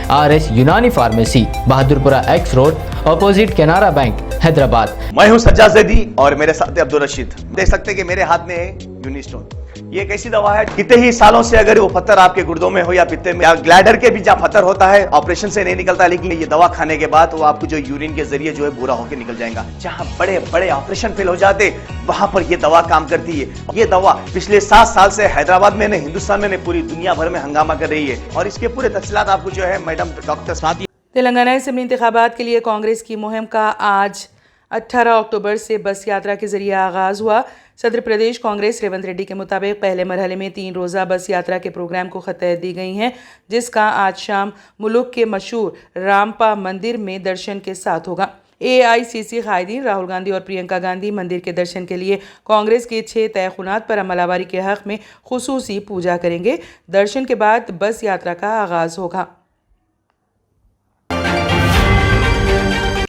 RS यूनानी pharmacy, Bahadurpura X road, opposite Canara bank, Hyderabad. मैं हूं सज्जाद ज़ैदी और मेरे साथ अब्दुल रशीद। देख सकते हैं कि मेरे हाथ में है यूनिस्टोन। ये एक ऐसी दवा है, कितने ही सालों से अगर वो पत्थर आपके गुर्दों में हो या पित्ते में या ग्लैडर के भी जहाँ पत्थर होता है, ऑपरेशन से नहीं निकलता, लेकिन ये दवा खाने के बाद वो आपको जो यूरिन के जरिए जो है बुरा होकर निकल जाएगा। जहाँ बड़े बड़े ऑपरेशन फेल हो जाते, वहां पर ये दवा काम करती है। ये दवा पिछले 7 साल से हैदराबाद में, हिंदुस्तान में, पूरी दुनिया भर में हंगामा कर रही है। और इसके पूरे तफसीलात आपको जो है मैडम डॉक्टर साथ। तेलंगाना असेंबली इंतखाबात के लिए कांग्रेस की मुहिम का आज 18 अक्टूबर से बस यात्रा के जरिए आगाज हुआ। सदर प्रदेश कांग्रेस रेवंत रेड्डी के मुताबिक पहले मरहले में 3 रोज़ा बस यात्रा के प्रोग्राम को खत दी गई हैं, जिसका आज शाम मुल्क के मशहूर रामपा मंदिर में दर्शन के साथ होगा। AICC कायदीन राहुल गांधी और प्रियंका गांधी मंदिर के दर्शन के लिए कांग्रेस के 6 तयखुनात पर अमलावरी के हक में खुसूसी पूजा करेंगे। दर्शन के बाद बस यात्रा का आगाज होगा।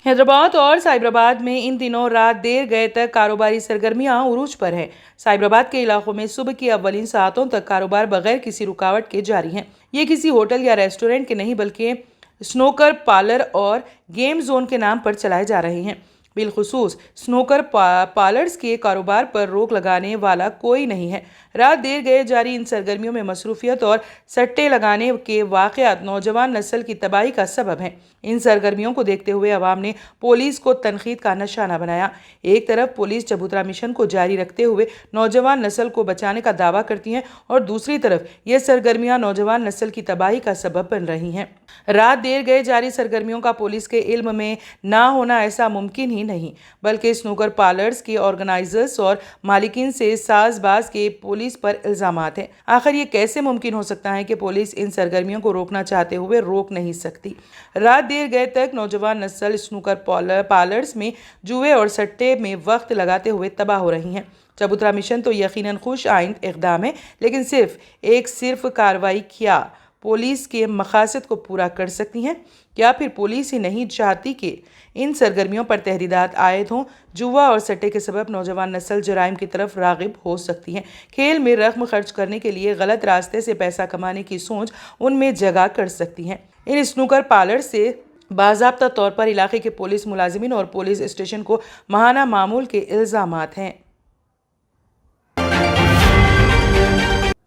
हैदराबाद और साइबराबाद में इन दिनों रात देर गए तक कारोबारी सरगर्मियां उरूज पर हैं। साइबराबाद के इलाकों में सुबह की अव्वलीन सातों तक कारोबार बगैर किसी रुकावट के जारी हैं। ये किसी होटल या रेस्टोरेंट के नहीं बल्कि स्नोकर पार्लर और गेम जोन के नाम पर चलाए जा रहे हैं। बिलखुसूस स्नोकर पार्लर्स के कारोबार पर रोक लगाने वाला कोई नहीं है। रात देर गए जारी इन सरगर्मियों में मसरूफियत और सट्टे लगाने के वाक़यात नौजवान नस्ल की तबाही का सबब हैं। इन सरगर्मियों को देखते हुए अवाम ने पुलिस को तनकीद का निशाना बनाया। एक तरफ पुलिस चबूतरा मिशन को जारी रखते हुए नौजवान नस्ल को बचाने का दावा करती है और दूसरी तरफ ये सरगर्मियां नौजवान नस्ल की तबाही का सबब बन रही हैं। रात देर गए जारी सरगर्मियों का पुलिस के इल्म में ना होना ऐसा मुमकिन ही नहीं, बल्कि स्नूकर पार्लर्स के ऑर्गेनाइजर्स और मालिकीन से साजबाज के पुलिस पर इल्जामात हैं। आखिर ये कैसे मुमकिन हो सकता है कि पुलिस इन सरगर्मियों को रोकना चाहते हुए रोक नहीं सकती। रात देर गए तक नौजवान नस्ल स्नूकर पार्लर्स में जुए और सट्टे में वक्त लगाते हुए तबाह हो रही हैं। चबूतरा मिशन तो यकीनन खुश आइंद इक़दाम है, लेकिन सिर्फ कार्रवाई क्या पुलिस के मकासद को पूरा कर सकती हैं? क्या फिर पुलिस ही नहीं चाहती कि इन सरगर्मियों पर तहदीदात आयद हों? जुआ और सट्टे के सबब नौजवान नस्ल जराइम की तरफ रागिब हो सकती है। खेल में रकम खर्च करने के लिए गलत रास्ते से पैसा कमाने की सोच उनमें जगह कर सकती हैं। इन स्नूकर पार्लर से बाज़ाब्ता तौर पर इलाके के पुलिस मुलाजिमिन और पुलिस स्टेशन को माहाना मामूल के इल्ज़ामात हैं।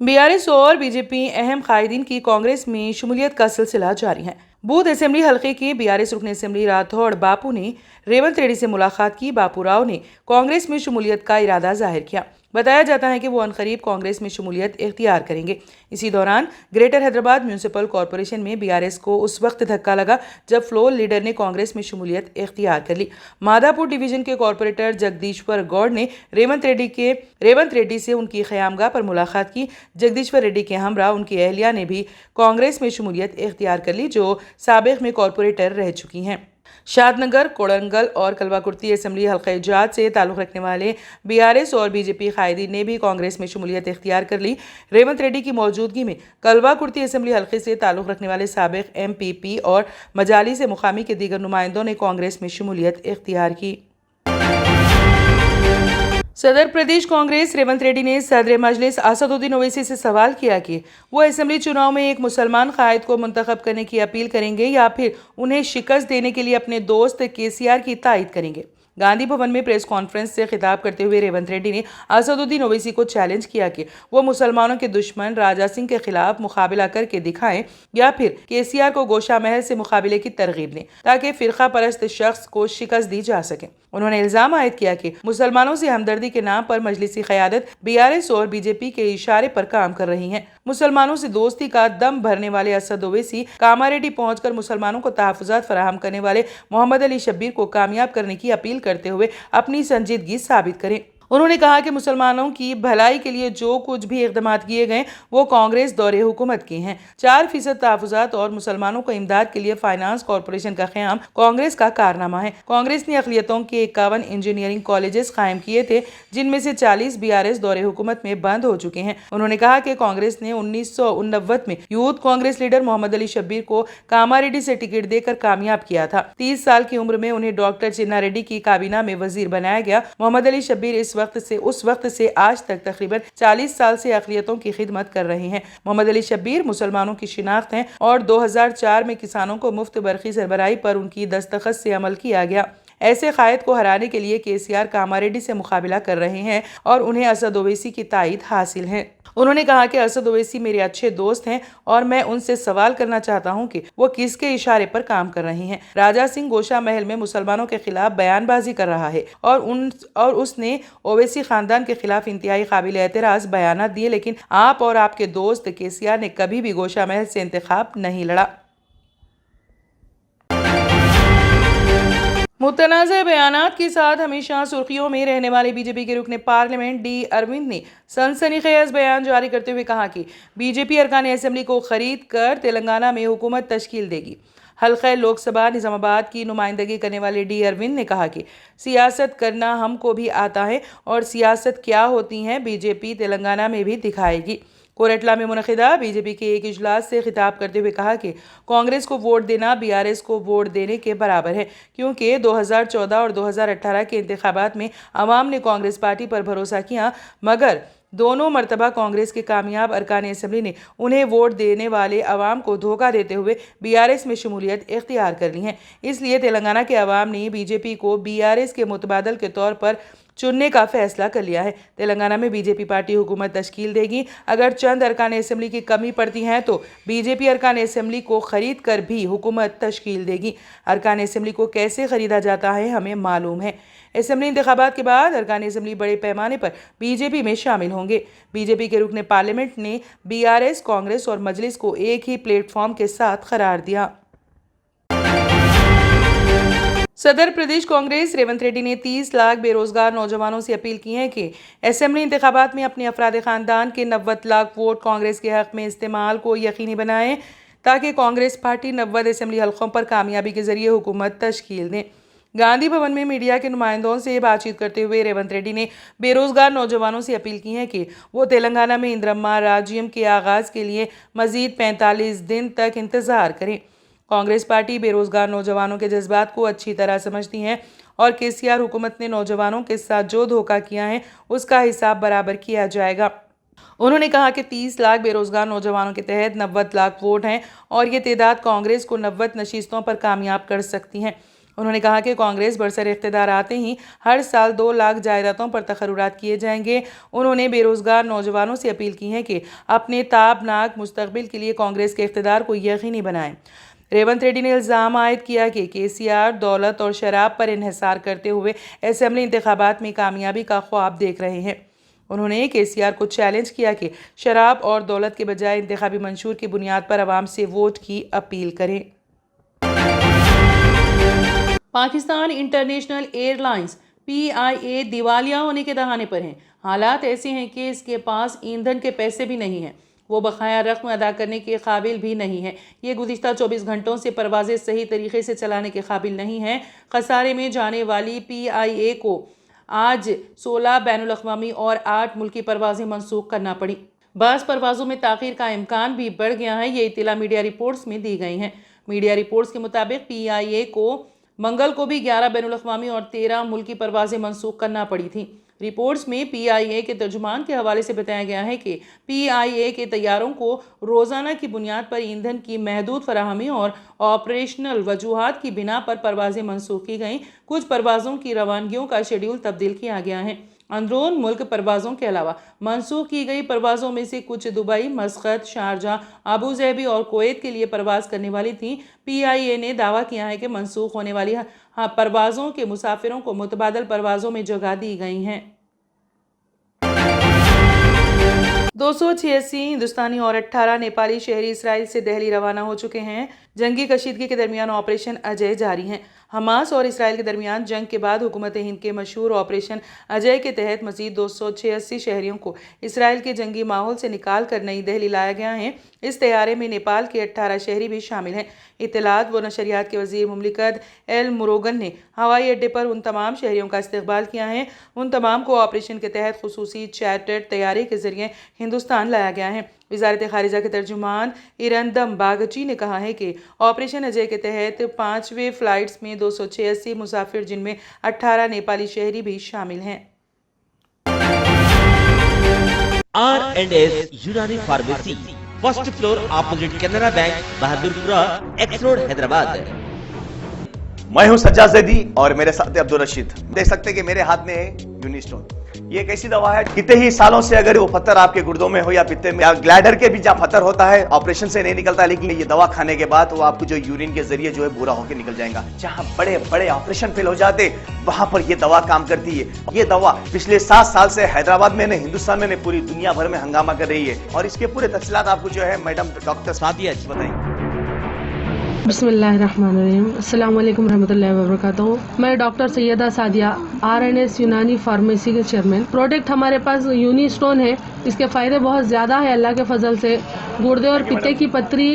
BRS और BJP अहम कायदीन की कांग्रेस में शमूलियत का सिलसिला जारी है। बूथ असेंबली हल्के के BRS रुकन असेंबली राठौड़ बापू ने रेवंत रेड्डी से मुलाकात की। बापू राव ने कांग्रेस में शमूलियत का इरादा जाहिर किया। बताया जाता है कि वो अनकरीब कांग्रेस में शमूलियत इख्तियार करेंगे। इसी दौरान ग्रेटर हैदराबाद म्यूनसिपल कॉरपोरेशन में BRS को उस वक्त धक्का लगा जब फ्लोर लीडर ने कांग्रेस में शमूलियत इख्तियार कर ली। मादापुर डिवीजन के कॉरपोरेटर जगदीश्वर गौड़ ने रेवंत रेड्डी से उनकी क़यामगाह पर मुलाकात की। जगदीश्वर रेड्डी के हमरा उनकी अहलिया ने भी कांग्रेस में शमूलियत इख्तियार कर ली, जो साबिक़ में कॉरपोरेटर रह चुकी हैं। शादनगर, कोड़ंगल और कलवाकुर्ती असेंबली हल्के जात से ताल्लुक़ रखने वाले BRS और BJP कायदीन ने भी कांग्रेस में शमूलियत इख्तियार कर ली। रेवंत रेड्डी की मौजूदगी में कलवाकुर्ती असेंबली हल्के से ताल्लुक़ रखने वाले साबिक़ MPP और मजाली से मुकामी के दीगर नुमाइंदों ने कांग्रेस में शमूलियत इख्तियार की। सदर प्रदेश कांग्रेस रेवंत रेड्डी ने सदर मजलिस असदुद्दीन ओवैसी से सवाल किया कि वो असेंबली चुनाव में एक मुसलमान कायद को मुंतखब करने की अपील करेंगे या फिर उन्हें शिकस्त देने के लिए अपने दोस्त KCR की तायद करेंगे। गांधी भवन में प्रेस कॉन्फ्रेंस से खिताब करते हुए रेवंत रेड्डी ने असदुद्दीन ओवैसी को चैलेंज किया कि वो मुसलमानों के दुश्मन राजा सिंह के खिलाफ मुकाबला करके दिखाएं या फिर KCR को गोशा महल से मुकाबले की तरगीब दें ताकि फ़िरका परस्त शख्स को शिकस्त दी जा सके। उन्होंने इल्ज़ाम आयद किया कि मुसलमानों से हमदर्दी के नाम पर मजलिसी क़यादत BRS और BJP के इशारे पर काम कर रही है। मुसलमानों से दोस्ती का दम भरने वाले असद ओवैसी कामारेड्डी पहुंचकर मुसलमानों को तहफ़्फ़ुज़ात फराहम करने वाले मोहम्मद अली शब्बीर को कामयाब करने की अपील करते हुए अपनी संजीदगी साबित करें। उन्होंने कहा कि मुसलमानों की भलाई के लिए जो कुछ भी इक़दाम किए गए वो कांग्रेस दौरे हुकूमत के हैं। 4% तहफ़्फ़ुज़ात और मुसलमानों को इमदाद के लिए फाइनेंस कॉरपोरेशन का क़याम कांग्रेस का कारनामा है। कांग्रेस ने अक़लियतों के 51 इंजीनियरिंग कॉलेजेस कायम किए थे, जिनमें से 40 BRS दौरे हुकूमत में बंद हो चुके हैं। उन्होंने कहा कि कांग्रेस ने 1989 में यूथ कांग्रेस लीडर मोहम्मद अली शब्बीर को कामारेड्डी से टिकट देकर कामयाब किया था। 30 साल की उम्र में उन्हें डॉक्टर चिन्ना रेड्डी की काबीना में वजीर बनाया गया। मोहम्मद अली शब्बीर इस उस वक्त से आज तक तकरीबन 40 साल से अक़लियतों की खिदमत कर रहे हैं। मोहम्मद अली शब्बीर मुसलमानों की शिनाख्त हैं और 2004 में किसानों को मुफ्त बरक़ी सरबराही पर उनकी दस्तखत से अमल किया गया। ऐसे कायद को हराने के लिए केसीआर कामारेड्डी से मुकाबला कर रहे हैं और उन्हें असद ओवैसी की तायद हासिल है। उन्होंने कहा कि असद ओवैसी मेरे अच्छे दोस्त हैं और मैं उनसे सवाल करना चाहता हूं कि वो किसके इशारे पर काम कर रहे हैं। राजा सिंह गोशा महल में मुसलमानों के खिलाफ बयानबाजी कर रहा है और उसने ओवैसी खानदान के खिलाफ इंतहाई काबिल एतराज बयानात दिए, लेकिन आप और आपके दोस्त केसीआर ने कभी भी गोशा महल से इंतखाब नहीं लड़ा। मुतनाज़ बयानात के साथ हमेशा सुर्खियों में रहने वाले बीजेपी के रुकने पार्लियामेंट डी अरविंद ने सनसनीखेज बयान जारी करते हुए कहा कि बीजेपी अरकान असेंबली को खरीद कर तेलंगाना में हुकूमत तश्कील देगी। हल्का लोकसभा निजामाबाद की नुमाइंदगी करने वाले डी अरविंद ने कहा कि सियासत करना हमको भी आता है और सियासत क्या होती है बीजेपी तेलंगाना में भी दिखाएगी। कोरटला में मुनक़िदा बीजेपी के एक इजलास से खिताब करते हुए कहा कि कांग्रेस को वोट देना बीआरएस को वोट देने के बराबर है, क्योंकि 2014 और 2018 के इंतखाबात में अवाम ने कांग्रेस पार्टी पर भरोसा किया, मगर दोनों मरतबा कांग्रेस के कामयाब अरकान असेंबली ने उन्हें वोट देने वाले अवाम को धोखा देते हुए बीआरएस में शमूलियत इख्तियार कर ली है। इसलिए तेलंगाना के अवाम ने बीजेपी को बीआरएस के मुतबादल के तौर पर चुनने का फैसला कर लिया है। तेलंगाना में बीजेपी पार्टी हुकूमत तश्कील देगी। अगर चंद अरकान असेंबली की कमी पड़ती है तो बीजेपी अरकान असेंबली को खरीद कर भी हुकूमत तश्कील देगी। अरकान असेंबली को कैसे खरीदा जाता है हमें मालूम है। असेंबली इंतखाबात के बाद अरकान असेंबली बड़े पैमाने पर बीजेपी में शामिल होंगे। बीजेपी के रुकने पार्लियामेंट ने बीआरएस, कांग्रेस और मजलिस को एक ही प्लेटफॉर्म के साथ करार दिया। सदर प्रदेश कांग्रेस रेवंत रेड्डी ने 30 लाख बेरोजगार नौजवानों से अपील की है कि असेंबली इंतखाबात में अपने अफराद खानदान के 90 लाख वोट कांग्रेस के हक में इस्तेमाल को यकीनी बनाएं, ताकि कांग्रेस पार्टी 90 असेंबली हलकों पर कामयाबी के जरिए हुकूमत तश्कील दें। गांधी भवन में मीडिया के नुमाइंदों से बातचीत करते हुए रेवंत रेड्डी ने बेरोजगार नौजवानों से अपील की है कि वो तेलंगाना में इंदिरम्मा राज्यम के आगाज़ के लिए मजीद 45 दिन तक इंतज़ार करें। कांग्रेस पार्टी बेरोजगार नौजवानों के जज्बात को अच्छी तरह समझती है और केसीआर हुकूमत ने नौजवानों के साथ जो धोखा किया है उसका हिसाब बराबर किया जाएगा। उन्होंने कहा कि 30 लाख बेरोजगार नौजवानों के तहत 90 लाख वोट हैं और ये तादाद कांग्रेस को 90 नशिस्तों पर कामयाब कर सकती हैं। उन्होंने कहा कि कांग्रेस बरसर इख्तिदार आते ही हर साल 2 लाख जायदादों पर तकर्रुरात किए जाएंगे। उन्होंने बेरोजगार नौजवानों से अपील की है कि अपने ताबनाक मुस्तकबिल के लिए कांग्रेस के इख्तिदार को यकीनी बनाएं। रेवंत रेड्डी ने इल्ज़ाम आयद किया कि केसीआर दौलत और शराब पर इन्हिसार करते हुए असेंबली इंतखाबात में कामयाबी का ख्वाब देख रहे हैं। उन्होंने केसीआर को चैलेंज किया कि शराब और दौलत के बजाय इंतखाबी मंशूर की बुनियाद पर आवाम से वोट की अपील करें। पाकिस्तान इंटरनेशनल एयरलाइंस PIA दिवालिया होने के दहाने पर है। हालात ऐसे हैं कि इसके पास ईंधन के पैसे भी नहीं हैं, वो बकाया रकम अदा करने के काबिल भी नहीं है। ये गुज़िश्ता 24 घंटों से परवाज़ें सही तरीके से चलाने के काबिल नहीं है। खसारे में जाने वाली PIA को आज 16 बैनुल अक़वामी और 8 मुल्की परवाज़ें मनसूख करना पड़ी। बाज़ परवाज़ों में ताख़ीर का इम्कान भी बढ़ गया है। ये इत्तला मीडिया रिपोर्ट्स में दी गई हैं। मीडिया रिपोर्ट्स के मुताबिक PIA को मंगल को भी 11 बैनुल अक़वामी और 13 मुल्की परवाज़ें मनसूख करना पड़ी थी। रिपोर्ट्स में PIA के तर्जुमान के हवाले से बताया गया है कि PIA के तैयारों को रोज़ाना की बुनियाद पर ईंधन की महदूद फराहमी और ऑपरेशनल वजूहात की बिना पर परवाज़ें मनसूख की गईं। कुछ परवाज़ों की रवानगियों का शेड्यूल तब्दील किया गया है। अंदरून मुल्क परवाज़ों के अलावा मनसूख की गई परवाज़ों में से कुछ दुबई, मस्कत, शारजा, अबू ज़ैबी और कुवैत के लिए परवाज़ करने वाली थी। PIA ने दावा किया है कि मनसूख होने वाली परवाज़ों के मुसाफिरों को मुतबादल परवाज़ों में जगह दी गई हैं। 286 हिंदुस्तानी और 18 नेपाली शहरी इसराइल से दिल्ली रवाना हो चुके हैं। जंगी कशीदगी के दरमियान ऑपरेशन अजय जारी है। हमास और इसराइल के दरमियान जंग के बाद हुकूमत हिंद के मशहूर ऑपरेशन अजय के तहत मज़ीद 286 शहरियों को इसराइल के जंगी माहौल से निकाल कर नई दिल्ली लाया गया है। इस तैयारे में नेपाल के 18 शहरी भी शामिल हैं। इत्तलात व नशरियात के वज़ीर मुमलिकत एल मुरोगन ने हवाई अड्डे पर उन तमाम शहरियों का इस्तकबाल किया है। उन तमाम को ऑपरेशन के तहत खुसूसी चार्टर्ड तैयारी के जरिए हिंदुस्तान लाया गया है। वज़ारत ख़ारिजा के तर्जुमान इरंदम बागची ने कहा है कि ऑपरेशन अजय के तहत 5वें फ़्लाइट्स में 286 मुसाफिर, जिनमें 18 नेपाली शहरी भी शामिल हैं। R&S यूनानी pharmacy, first floor opposite Canara bank, Bahadurpura, x road, Hyderabad. मैं हूं सज्जाद जैदी और मेरे साथ है अब्दुल रशीद। देख सकते हैं कि मेरे हाथ में है यूनिस्टोन। ये एक ऐसी दवा है, कितने ही सालों से अगर वो पत्थर आपके गुर्दों में हो या पित्ते में या ग्लैडर के भी जहाँ पत्थर होता है, ऑपरेशन से नहीं निकलता, लेकिन ये दवा खाने के बाद वो आपको जो यूरिन के जरिए जो है पूरा होकर निकल जाएगा। जहाँ बड़े बड़े ऑपरेशन फेल हो जाते वहां पर ये दवा काम करती है। ये दवा पिछले 7 साल से हैदराबाद में नहीं, हिंदुस्तान में नहीं, पूरी दुनिया भर में हंगामा कर रही है। और इसके पूरे तफसीलात आपको जो है मैडम डॉक्टर सादिया जी बताएंगे। बिस्मिल्लाहिर्रहमानिर्रहीम, अस्सलाम वालेकुम रहमतुल्लाहि व बरकातहू। मैं डॉक्टर सैयदा सादिया, R&S यूनानी फार्मेसी के चेयरमैन। प्रोडक्ट हमारे पास यूनिस्टोन है। इसके फायदे बहुत ज़्यादा है अल्लाह के फजल से। गुर्दे और पित्ते की पथरी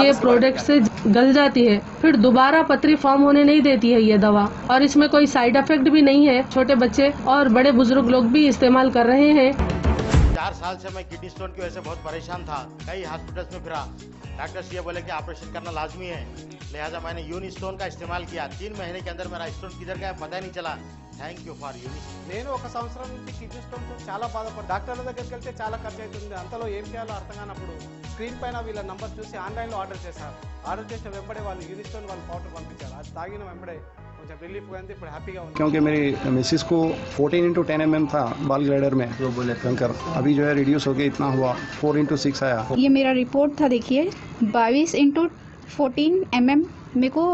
ये प्रोडक्ट से गल जाती है, फिर दोबारा पथरी फॉर्म होने नहीं देती है ये दवा। और इसमें कोई साइड इफेक्ट भी नहीं है। छोटे बच्चे और बड़े बुजुर्ग लोग भी इस्तेमाल कर रहे हैं। 4 साल से मैं किडनी स्टोन की वजह से बहुत परेशान था। कई हॉस्पिटल्स में फिरा, डॉक्टर्स ये बोले कि ऑपरेशन करना लाजमी है, लिहाजा मैंने यूनी स्टोन का इस्तेमाल किया। 3 महीने के अंदर मेरा स्टोन किधर गया पता ही नहीं चला। థ్యాంక్ యూ ఫర్ యూని నేను 1 సంవత్సరం నుంచి కిడ్నీ స్టోన్తో చాలా బాధపడ్డా. డాక్టర్ల దగ్గరికి వెళ్తే చాలా ఖర్చు అవుతుంది. అంతలో ఏం చేయాలో అర్థం కానప్పుడు స్క్రీన్ పైన వీళ్ళ నంబర్ చూసి ఆన్లైన్లో ఆర్డర్ చేశారు. ఆర్డర్ చేసిన వెంబడే వాళ్ళు యూనిస్టోన్ వాళ్ళు పౌడర్ పంపించారు. అది తాగిన వెంబడే కొంచెం రిలీఫ్ గా ఉంది. ఇప్పుడు హ్యాపీగా ఉంది. क्योंकि मेरी मिसिस को 14x10 mm था बाल ग्लाइडर में जो बोले कंकर, अभी जो है रिड्यूस हो गया, इतना हुआ 4x6 आया। ये मेरा रिपोर्ट था, देखिए 22x14 mm मेरे को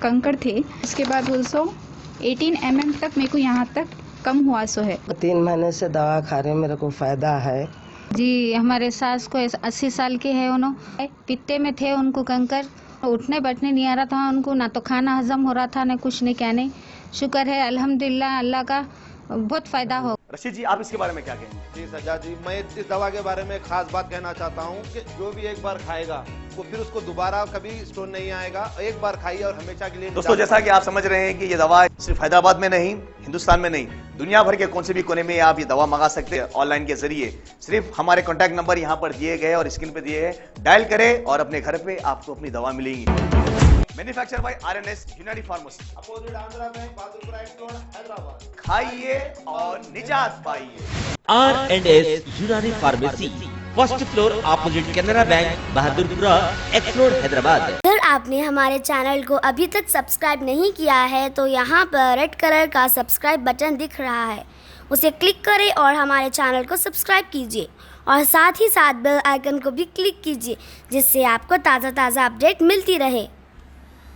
कंकर थे। उसके बाद 18 mm तक मेरे को यहाँ तक कम हुआ सो है। 3 महीने से दवा खा रहे, मेरे को फायदा है जी। हमारे सास को 80 साल के है, उन्होंने पित्ते में थे, उनको कंकर, उठने बैठने नहीं आ रहा था उनको, ना तो खाना हजम हो रहा था, ना कुछ नहीं, क्या नहीं। शुक्र है अल्हम्दुलिल्लाह, अल्लाह का बहुत फायदा हो। रशीद जी, आप इसके बारे में क्या कहेंगे? जी सज्जाद जी, मैं इस दवा के बारे में खास बात कहना चाहता हूँ कि जो भी एक बार खाएगा वो फिर उसको दोबारा कभी स्टोन नहीं आएगा। एक बार खाइए और हमेशा के लिए। दोस्तों, जैसा कि आप समझ रहे हैं कि ये दवा सिर्फ हैदराबाद में नहीं, हिंदुस्तान में नहीं, दुनिया भर के कौन से भी कोने में आप ये दवा मंगा सकते हैं ऑनलाइन के जरिए। सिर्फ हमारे कॉन्टैक्ट नंबर यहाँ पर दिए गए और स्क्रीन पे दिए हैं, डायल करें और अपने घर पे आपको अपनी दवा मिलेगी। मैन्युफैक्चर बाय R&S यूनानी pharmacy, opposite Andhra bank, Bahadurpura, x road, Hyderabad. खाइए और निजात पाइए। R&S यूनानी pharmacy, first floor opposite Canara bank, Bahadurpura, x road, Hyderabad. अगर आपने हमारे चैनल को अभी तक सब्सक्राइब नहीं किया है तो यहाँ पर रेड कलर का सब्सक्राइब बटन दिख रहा है, उसे क्लिक करें और हमारे चैनल को सब्सक्राइब कीजिए और साथ ही साथ बेल आइकन को भी क्लिक कीजिए, जिससे आपको ताज़ा अपडेट मिलती रहे।